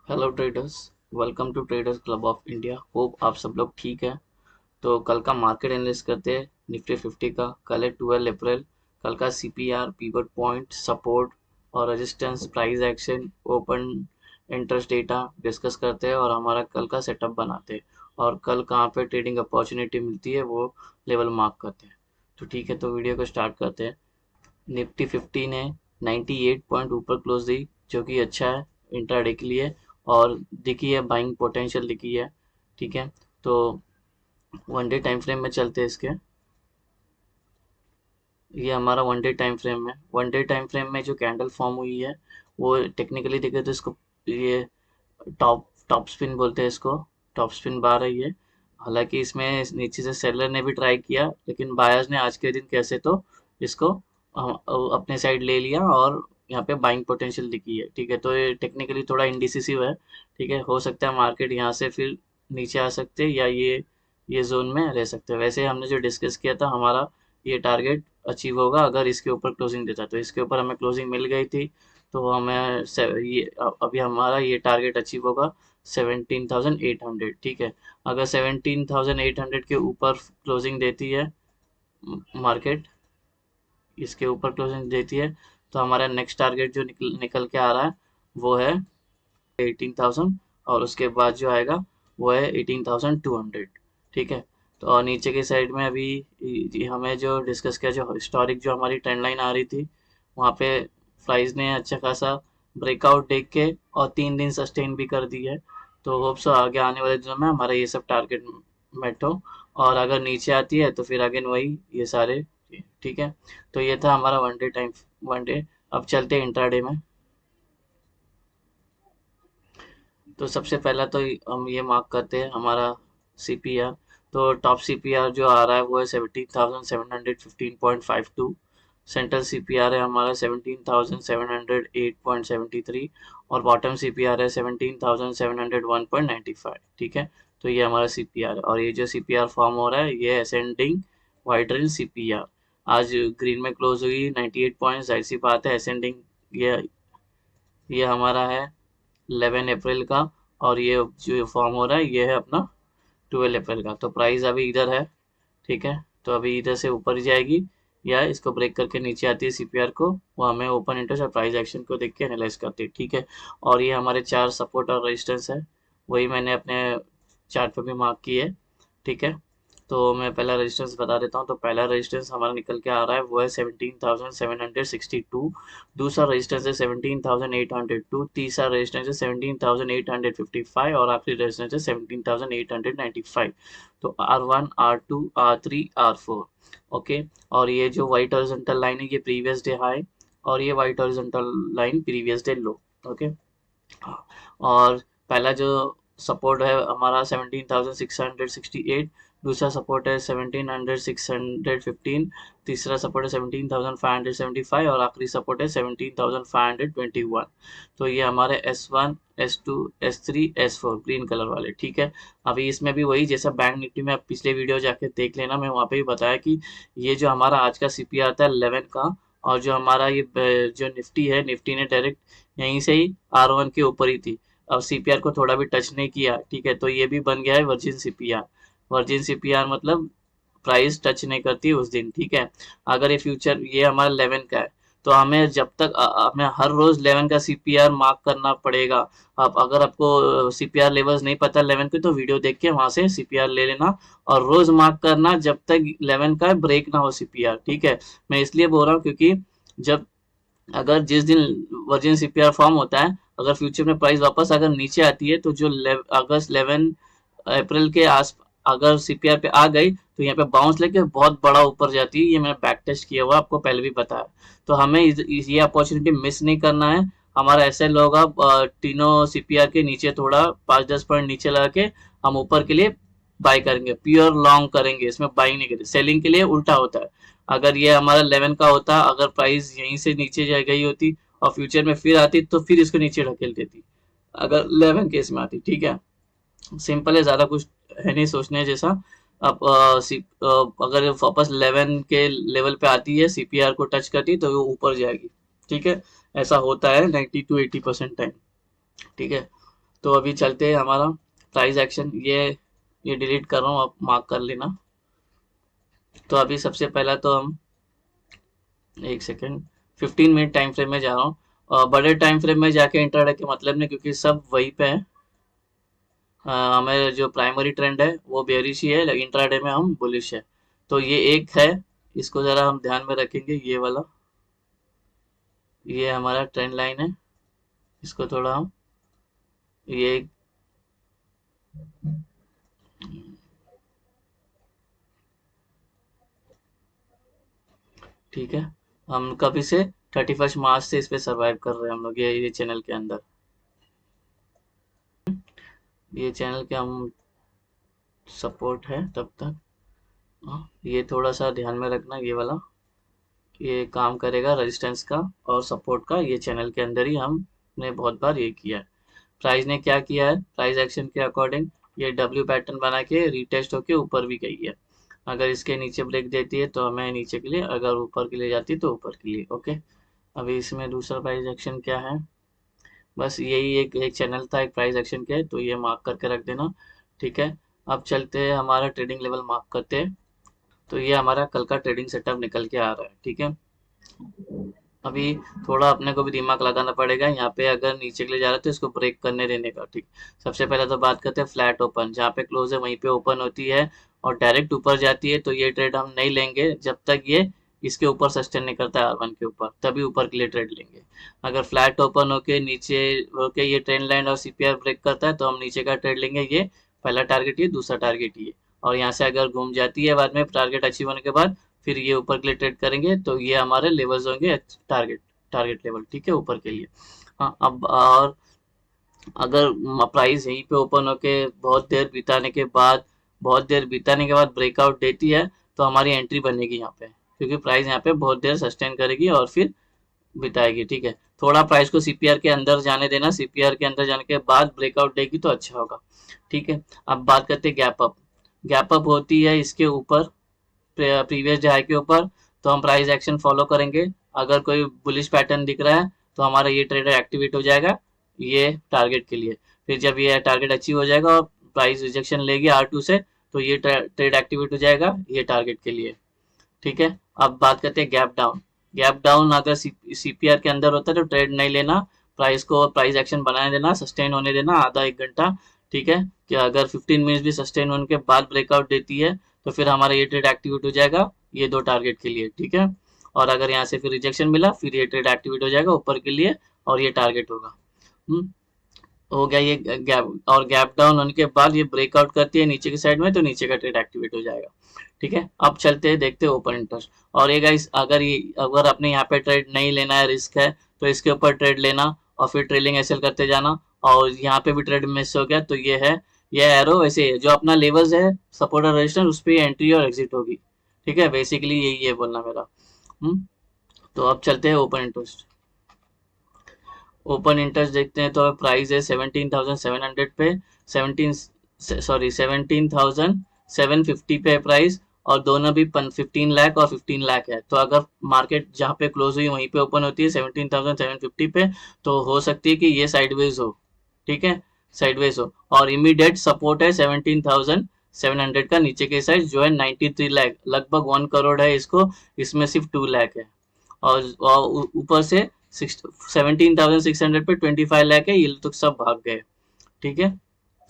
Hello traders. Welcome to traders club of India. Hope आप सब लोग ठीक है। तो कल का मार्केट एनालिसिस करते हैं निफ्टी 50 का। कल है 12 अप्रैल। कल का सीपीआर, पिवट पॉइंट, सपोर्ट और resistance, price action, open interest data discuss करते हैं और हमारा कल का सेटअप बनाते हैं और कल कहाँ पे ट्रेडिंग अपॉर्चुनिटी मिलती है वो लेवल मार्क करते हैं। तो ठीक है, तो वीडियो को स्टार्ट करते हैं। निफ्टी 50 ने 98 पॉइंट ऊपर क्लोज दी, जो कि अच्छा है इंट्राडे के लिए। और दिखी है बाइंग पोटेंशियल दिखी है। ठीक है, तो वन डे टाइम फ्रेम में चलते हैं इसके। ये हमारा वन डे टाइम फ्रेम है। वन डे टाइम फ्रेम में जो कैंडल फॉर्म हुई है वो टेक्निकली देखे तो इसको ये टॉप टॉप स्पिन बोलते हैं इसको। टॉप स्पिन बार है ये। हालांकि इसमें नीचे से सेलर ने भी ट्राई किया, लेकिन बायर्स ने आज के दिन कैसे तो इसको अपने साइड ले लिया और यहाँ पे बाइंग पोटेंशियल दिखी है। ठीक है, तो ये टेक्निकली थोड़ा इंडिसिसिव है। ठीक है, हो सकता है मार्केट यहाँ से फिर नीचे आ सकते हैं या ये जोन में रह सकते हैं। वैसे हमने जो डिस्कस किया था, हमारा ये टारगेट अचीव होगा अगर इसके ऊपर क्लोजिंग देता। तो इसके ऊपर हमें क्लोजिंग मिल गई थी, तो हमें ये अभी हमारा ये टारगेट अचीव होगा 17,800। ठीक है, अगर 17,800 के ऊपर क्लोजिंग देती है मार्केट, इसके ऊपर क्लोजिंग देती है, तो हमारा नेक्स्ट टारगेट जो निकल के आ रहा है वो है 18,000। और उसके बाद जो आएगा वो है 18,200। ठीक है, तो और नीचे की साइड में अभी हमें जो डिस्कस किया, जो हिस्टोरिक जो हमारी ट्रेंड लाइन आ रही थी, वहाँ पे प्राइस ने अच्छा खासा ब्रेकआउट देख के और 3 दिन सस्टेन भी कर दी है। तो होप सो आगे आने वाले दिनों में हमारा ये सब टारगेट मेट हो। और अगर नीचे आती है तो फिर अगेन वही ये सारे। ठीक है, तो ये था हमारा one day time, one day. अब चलते हैं इंट्राडे में। तो सबसे पहला तो हम ये मार्क करते हैं हमारा सीपीआर। तो टॉप सीपीआर जो आ रहा है वो है 17,715.52। सेंट्रल सीपीआर है हमारा 17,708.73। और बॉटम सीपीआर है 17,701.95। ठीक है, तो ये हमारा सीपीआर है। और ये जो सीपीआर फॉर्म हो रहा है ये असेंडिंग वाइड रेंज सीपीआर। आज ग्रीन में क्लोज हुई 98 पॉइंट, जाहिर सी बात है असेंडिंग। ये हमारा है 11 अप्रैल का। और ये जो फॉर्म हो रहा है ये है अपना 12 अप्रैल का। तो प्राइस अभी इधर है। ठीक है, तो अभी इधर से ऊपर ही जाएगी या इसको ब्रेक करके नीचे आती है सीपीआर को, वो हमें ओपन इंटरेस्ट और प्राइस एक्शन को देख के एनालाइज करती है। ठीक है, और ये हमारे चार सपोर्ट और रेजिस्टेंस है, वही मैंने अपने चार्ट पे भी मार्क की है। ठीक है, तो मैं पहला रेजिस्टेंस बता देता हूँ। तो पहला रेजिस्टेंस हमारा निकल के आ रहा है वो है 17,762। दूसरा रेजिस्टेंस है 17,802। तीसरा रेजिस्टेंस है 17,855 और आखिरी रेजिस्टेंस है 17,895। तो R1, R2, R3, R4। Okay, और ये जो व्हाइट हॉरिजॉन्टल लाइन है ये प्रीवियस डे हाई और ये white horizontal line previous day लो। ओके, और पहला जो सपोर्ट है हमारा 17,668। दूसरा सपोर्ट है 17,615। तीसरा सपोर्ट है 17,575 और आखिरी सपोर्ट है 17,521। तो ये हमारे S1, S2, S3, S4 green colour वाले। ठीक है, अभी इसमें भी वही जैसा बैंक निफ्टी में आप पिछले वीडियो जाके देख लेना, मैं वहाँ पे भी बताया कि ये जो हमारा आज का सीपीआर था 11 का, और जो हमारा ये जो निफ्टी है, निफ्टी ने डायरेक्ट यहीं से ही R1 के ऊपर ही थी। अब सीपीआर को थोड़ा भी टच नहीं किया। ठीक है, तो ये भी बन गया है वर्जिन सीपीआर। वर्जिन सीपीआर मतलब प्राइस टच नहीं करती उस दिन। ठीक है, अगर ये फ्यूचर ये हमारा 11 का है तो हमें जब तक हमें हर रोज 11 का सीपीआर मार्क करना पड़ेगा। अब अगर आपको सीपीआर लेवल्स नहीं पता 11 के, तो वीडियो देख के वहां से सीपीआर ले लेना और रोज मार्क करना जब तक 11 का ब्रेक ना हो सीपीआर। ठीक है, मैं इसलिए बोल रहा हूँ क्योंकि जब अगर जिस दिन वर्जिन सीपीआर फॉर्म होता है, अगर फ्यूचर में प्राइस वापस अगर नीचे आती है तो जो अगस्त 11 अप्रैल के आस अगर सीपीआर पे आ गई तो यहाँ पे बाउंस लेके बहुत बड़ा ऊपर जाती है। ये मैंने बैक टेस्ट किया हुआ, आपको पहले भी बताया। तो हमें ये अपॉर्चुनिटी मिस नहीं करना है। हमारा ऐसा होगा तीनों सीपीआर के नीचे थोड़ा 5-10 पॉइंट नीचे लगा के हम ऊपर के लिए बाय करेंगे, प्योर लॉन्ग करेंगे, इसमें बाइंग नहीं करेंगे। सेलिंग के लिए उल्टा होता है। अगर ये हमारा 11 का होता, अगर प्राइस यहीं से नीचे जा गई होती और फ्यूचर में फिर आती तो फिर इसको नीचे ढकेल देती, अगर 11 केस में आती। ठीक है, सिंपल है, ज्यादा कुछ है नहीं सोचने जैसा। अब अगर वापस 11 के लेवल पे आती है, सीपीआर को टच करती तो वो ऊपर जाएगी। ठीक है, ऐसा होता है 90 to 80% टाइम। ठीक है, तो अभी चलते हैं हमारा प्राइस एक्शन, ये डिलीट कर रहा हूँ, आप मार्क कर लेना। तो अभी सबसे पहला तो हम एक सेकेंड 15 मिनट टाइम फ्रेम में जा रहा हूँ, और बड़े टाइम फ्रेम में जाके इंट्राडे के मतलब नहीं, क्योंकि सब वहीं पे है। हमें जो प्राइमरी ट्रेंड है वो बेयरिश ही है, लेकिन इंट्राडे में हम बुलिश है। तो ये एक है, इसको जरा हम ध्यान में रखेंगे, ये वाला, ये हमारा ट्रेंड लाइन है, इसको थोड़ा हम ये ठीक है। हम कभी से 31 मार्च से इस पे सरवाइव कर रहे हैं हम लोग, ये चैनल के अंदर, ये चैनल के हम सपोर्ट है तब तक। ये थोड़ा सा ध्यान में रखना, ये वाला ये काम करेगा रेजिस्टेंस का और सपोर्ट का, ये चैनल के अंदर ही हमने बहुत बार ये किया है। प्राइस ने क्या किया है, प्राइस एक्शन के अकॉर्डिंग ये डब्ल्यू पैटर्न बना के रिटेस्ट होके ऊपर भी गई है। अगर इसके नीचे ब्रेक देती है तो हमें नीचे के लिए, अगर ऊपर के लिए जाती है तो ऊपर के लिए। ओके, अभी इसमें दूसरा प्राइस एक्शन क्या है, बस यही एक एक चैनल था एक प्राइस एक्शन के, तो ये मार्क करके रख देना। ठीक है, अब चलते हैं हमारा ट्रेडिंग लेवल मार्क करते हैं। तो ये हमारा कल का ट्रेडिंग सेटअप निकल के आ रहा है। ठीक है, अभी थोड़ा अपने को भी दिमाग लगाना पड़ेगा, यहाँ पे अगर नीचे के लिए जा रहा है तो इसको ब्रेक करने देने का। ठीक, सबसे पहले तो बात करते हैं फ्लैट ओपन, जहाँ पे क्लोज है वहीं पे ओपन होती है और डायरेक्ट ऊपर जाती है, तो ये ट्रेड हम नहीं लेंगे जब तक ये इसके ऊपर सस्टेन नहीं करता है R1 के ऊपर, तभी ऊपर के लिए ट्रेड लेंगे। अगर फ्लैट ओपन होके नीचे होके ये ट्रेंड लाइन और CPR ब्रेक करता है तो हम नीचे का ट्रेड लेंगे, ये पहला टारगेट, ये दूसरा टारगेट ये, और यहाँ से अगर घूम जाती है बाद में टारगेट अचीव होने के बाद, फिर ये ऊपर के लिए ट्रेड करेंगे, तो ये हमारे लेवल्स होंगे टारगेट टारगेट लेवल। ठीक है, ऊपर के लिए। हाँ, अब और अगर प्राइस यहीं पे ओपन होके बहुत देर बिताने के बाद ब्रेकआउट देती है, तो हमारी एंट्री बनेगी यहाँ पे, क्योंकि प्राइस यहाँ पे बहुत देर सस्टेन करेगी और फिर बिताएगी। ठीक है, थोड़ा प्राइस को CPR के अंदर जाने देना, CPR के अंदर जाने के बाद ब्रेकआउट देगी तो अच्छा होगा। ठीक है, अब बात करते हैं गैप अप। गैप अप होती है इसके ऊपर, प्रीवियस हाई के ऊपर, तो हम प्राइस एक्शन फॉलो करेंगे। अगर कोई बुलिश पैटर्न दिख रहा है तो हमारा ये ट्रेडर एक्टिवेट हो जाएगा, ये टारगेट के लिए। फिर जब ये टारगेट अचीव हो जाएगा और प्राइस रिजेक्शन लेगी R2 से, तो ये ट्रेड एक्टिवेट हो जाएगा ये टारगेट के लिए। ठीक है, अब बात करते हैं गैप डाउन। गैप डाउन अगर CPR के अंदर होता है तो ट्रेड नहीं लेना, प्राइस को प्राइस एक्शन बनाने देना, सस्टेन होने देना आधा एक घंटा। ठीक है, कि अगर 15 मिनट भी सस्टेन होने के बाद ब्रेकआउट देती है तो फिर हमारा ये ट्रेड एक्टिवेट हो जाएगा ये दो टारगेट के लिए। ठीक है, और अगर यहाँ से फिर रिजेक्शन मिला फिर ये ट्रेड एक्टिवेट हो जाएगा ऊपर के लिए और ये टारगेट होगा। हो गया ये गैप, और गैप डाउन होने के बाद ये ब्रेकआउट करती है नीचे की साइड में, तो नीचे का ट्रेड एक्टिवेट हो जाएगा। ठीक है, अब चलते हैं देखते हैं ओपन इंटरेस्ट। और ये गाइस, अगर आपने यहाँ पे ट्रेड नहीं लेना है, रिस्क है, तो इसके ऊपर ट्रेड लेना और फिर ट्रेलिंग एसएल करते जाना। और यहाँ पे भी ट्रेड मिस हो गया तो ये एरो वैसे जो अपना लेवल्स है सपोर्ट और रेजिस्टेंस, उस पर एंट्री और एग्जिट होगी। ठीक है, बेसिकली यही है बोलना मेरा। तो अब चलते हैं ओपन इंटरेस्ट। ओपन इंटरेस्ट देखते हैं तो प्राइस है 17,700 पे, 1750 पे प्राइस, और दोनों भी 15 लाख और 15 लाख है। तो अगर मार्केट जहाँ पे क्लोज हुई वहीं पे ओपन होती है 17,750 पे, तो हो सकती है कि ये साइडवेज हो। ठीक है, साइडवेज हो, और इमीडिएट सपोर्ट है 17,700 का, नीचे के साइड जो है 93 लाख, लगभग 1 करोड़ है इसको, इसमें सिर्फ 2 लाख है। और ऊपर से 17,600 पे 25 लाख है, ये तो सब भाग गए। ठीक है,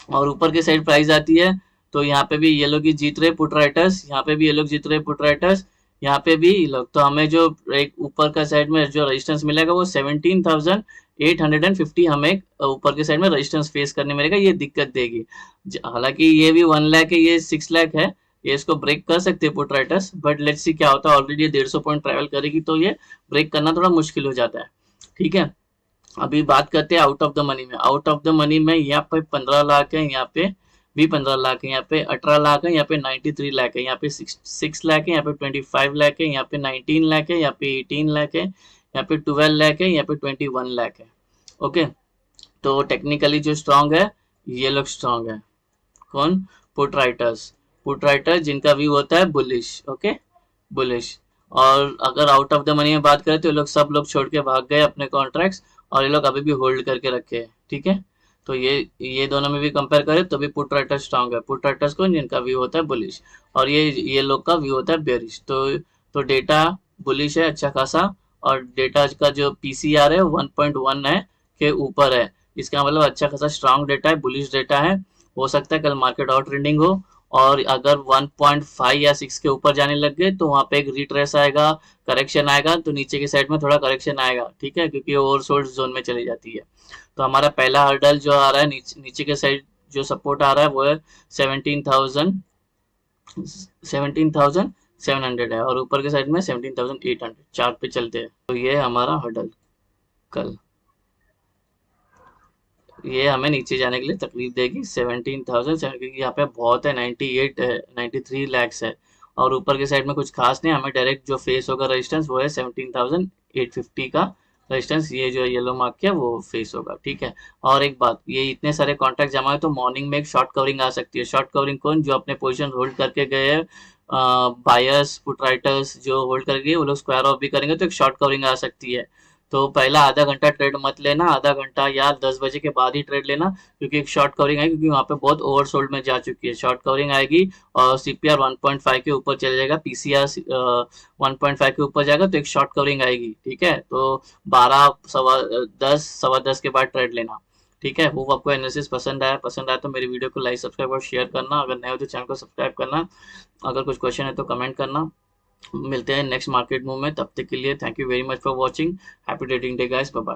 और ऊपर के साइड प्राइस आती है तो यहाँ पे भी ये लोग ही जीत रहे पुट राइटर्स, यहाँ पे भी ये लोग जीत रहे पुट राइटर्स, यहाँ पे भी ये लोग। तो हमें जो एक ऊपर का साइड में जो रेजिस्टेंस मिलेगा वो 17,850 हमें ऊपर के साइड में रेजिस्टेंस फेस करने मिलेगा, ये दिक्कत देगी। हालांकि ये भी 1 लाख है, ये 6 लाख है, ये इसको ब्रेक कर सकते हैं put writers, but let's see क्या होता है। ऑलरेडी ये 150 पॉइंट ट्रेवल करेगी तो ये ब्रेक करना थोड़ा मुश्किल हो जाता है। ठीक है, अभी बात करते हैं आउट ऑफ द मनी में। आउट ऑफ द मनी में यहाँ पे 15 लाख है, यहाँ पे भी 15 लाख है, यहाँ पे 18 लाख है, यहाँ पे 93 लाख है, यहाँ पे 6 लाख है, यहाँ पे 25 लाख है, यहाँ पे 19 लाख है, यहाँ पे 18 लाख है, यहाँ पे 12 लाख है, यहाँ पे 21 लाख है। ओके, तो टेक्निकली जो स्ट्रांग है ये लोग स्ट्रांग है। कौन? Put writers. पुट राइटर जिनका व्यू होता है बुलिश। Okay, bullish. और अगर आउट ऑफ द मनी में बात करें तो ये लोग सब लोग छोड़ के भाग गए अपने कॉन्ट्रैक्ट्स, और ये लोग अभी भी होल्ड करके रखे हैं। ठीक है, तो ये दोनों में भी कंपेयर करें तो भी पुट राइटर्स स्ट्रांग है। पुट राइटर्स को जिनका व्यू होता है बुलिश, और ये लोग का व्यू होता है बेरिश। तो डेटा बुलिश है अच्छा खासा, और डेटा का जो पीसीआर है 1.1 है के ऊपर है। इसका मतलब अच्छा खासा स्ट्रांग डेटा है, बुलिश डेटा है। हो सकता है कल मार्केट आउट ट्रेंडिंग हो, और अगर 1.5 या 6 के ऊपर जाने लग गए तो वहां पे एक रिट्रेस आएगा, करेक्शन आएगा, तो नीचे की साइड में थोड़ा करेक्शन आएगा, ठीक है, क्योंकि ओवरसोल्ड जोन में चली जाती है। तो हमारा पहला हर्डल जो आ रहा है नीचे के साइड जो सपोर्ट आ रहा है वो है 17,000, 17,700 है, और ऊपर के साइड में 17,800। चार्ट पे चलते हैं तो ये है हमारा हर्डल कल। ये हमें नीचे जाने के लिए तकलीफ देगी 17,000, क्योंकि यहाँ पे बहुत है, 98 है, 93 लैक्स है, और ऊपर के साइड में कुछ खास नहीं। हमें डायरेक्ट जो फेस होगा रेजिस्टेंस वो है 17,850 का रेजिस्टेंस, ये जो येलो मार्क किया वो फेस होगा, ठीक है। और एक बात, ये इतने सारे कॉन्ट्रैक्ट जमा है तो मॉर्निंग में एक शॉर्ट कवरिंग आ सकती है। शॉर्ट कवरिंग कौन? जो अपने पोजिशन होल्ड करके गए हैं, बायर्स पुट राइटर्स जो होल्ड करके गए वो लोग स्क्वायर ऑफ भी करेंगे तो एक शॉर्ट कवरिंग आ सकती है। तो पहला आधा घंटा ट्रेड मत लेना, आधा घंटा या 10 बजे के बाद ही ट्रेड लेना, क्योंकि एक शॉर्ट कवरिंग आएगी, क्योंकि वहाँ पे बहुत ओवरसोल्ड में जा चुकी है। शॉर्ट कवरिंग आएगी और सीपीआर 1.5 के ऊपर चले जाएगा, पीसीआर 1.5 के ऊपर जाएगा, तो एक शॉर्ट कवरिंग आएगी, ठीक है। तो 12 सवा 10 सवा 10 के बाद ट्रेड लेना, ठीक है। वो आपको एनालिसिस पसंद आया तो मेरी वीडियो को लाइक सब्सक्राइब और शेयर करना। अगर नए हो तो चैनल को सब्सक्राइब करना। अगर कुछ क्वेश्चन है तो कमेंट करना। मिलते हैं नेक्स्ट मार्केट मूव में, तब तक के लिए thank you very much for watching. Happy trading day guys, bye bye.